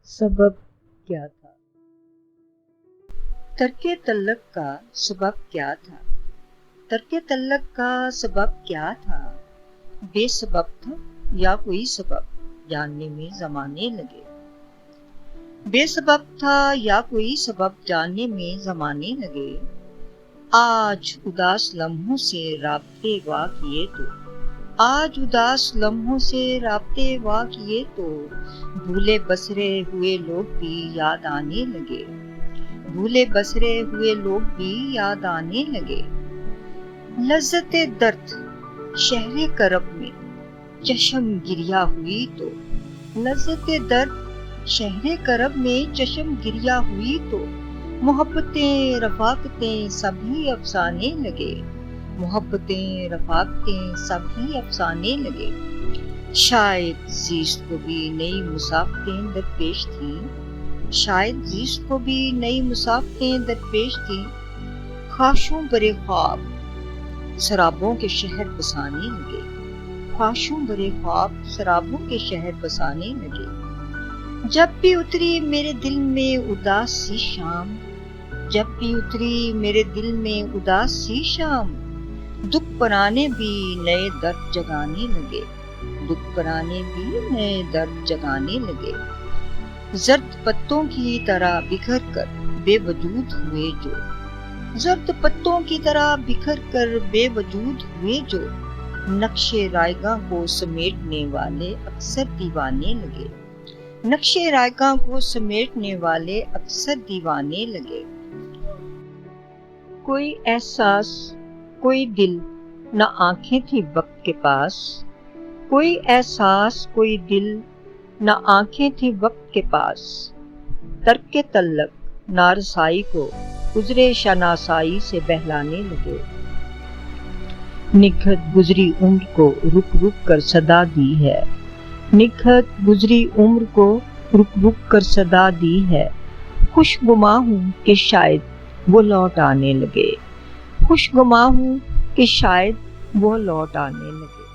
سبب کیا تھا؟ ترک تعلق کا سبب کیا تھا؟ ترک تعلق کا سبب کیا تھا؟ بے سبب تھا یا کوئی سبب جاننے میں زمانے لگے۔ بے سبب تھا یا کوئی سبب جاننے میں زمانے لگے۔ آج اداس لمحوں سے رابطے وا کیے تو، آج اداس لمحوں سے رابطے وا کیے تو، بھولے بسرے ہوئے لوگ بھی یاد آنے لگے۔ بھولے بسرے ہوئے لوگ بھی یاد آنے لگے۔ لذت درد شہر کرب میں چشم گریا ہوئی تو، لذت درد شہر کرب میں چشم گریا ہوئی تو، محبتیں رفاقتیں سبھی افسانے لگے۔ محبتیں رفاقتیں سبھی افسانے لگے۔ شاید زیست کو بھی نئی مسافتیں درپیش تھیں، شاید زیست کو بھی نئی مسافتیں درپیش تھیں۔ خواہشوں برے خواب سرابوں کے شہر بسانے لگے۔ خواہشوں برے خواب سرابوں کے شہر بسانے لگے۔ جب بھی اتری میرے دل میں اداس سی شام، جب بھی اتری میرے دل میں اداس سی شام، دکھ پرانے بھی نئے درد جگانے لگے۔ دکھ پرانے بھی نئے درد جگانے لگے۔ زرد پتوں کی طرح بکھر کر بے وجود ہوئے جو، زرد پتوں کی طرح بکھر کر بے وجود ہوئے جو، نقش رائگاں کو سمیٹنے والے اکثر دیوانے لگے۔ نقش رائگاں کو سمیٹنے والے اکثر دیوانے لگے۔ کوئی احساس کوئی دل نہ آنکھیں تھی وقت کے پاس، کوئی احساس کوئی دل نہ آنکھیں تھی وقت کے پاس۔ ترک تعلق نارسائی کو گزرے شناسائی سے بہلانے لگے۔ نکھت گزری عمر کو رک رک کر صدا دی ہے، نکھت گزری عمر کو رک رک کر صدا دی ہے۔ خوش گماں ہوں کہ شاید وہ لوٹ آنے لگے، خوش گماں ہوں کہ شاید وہ لوٹ آنے لگے۔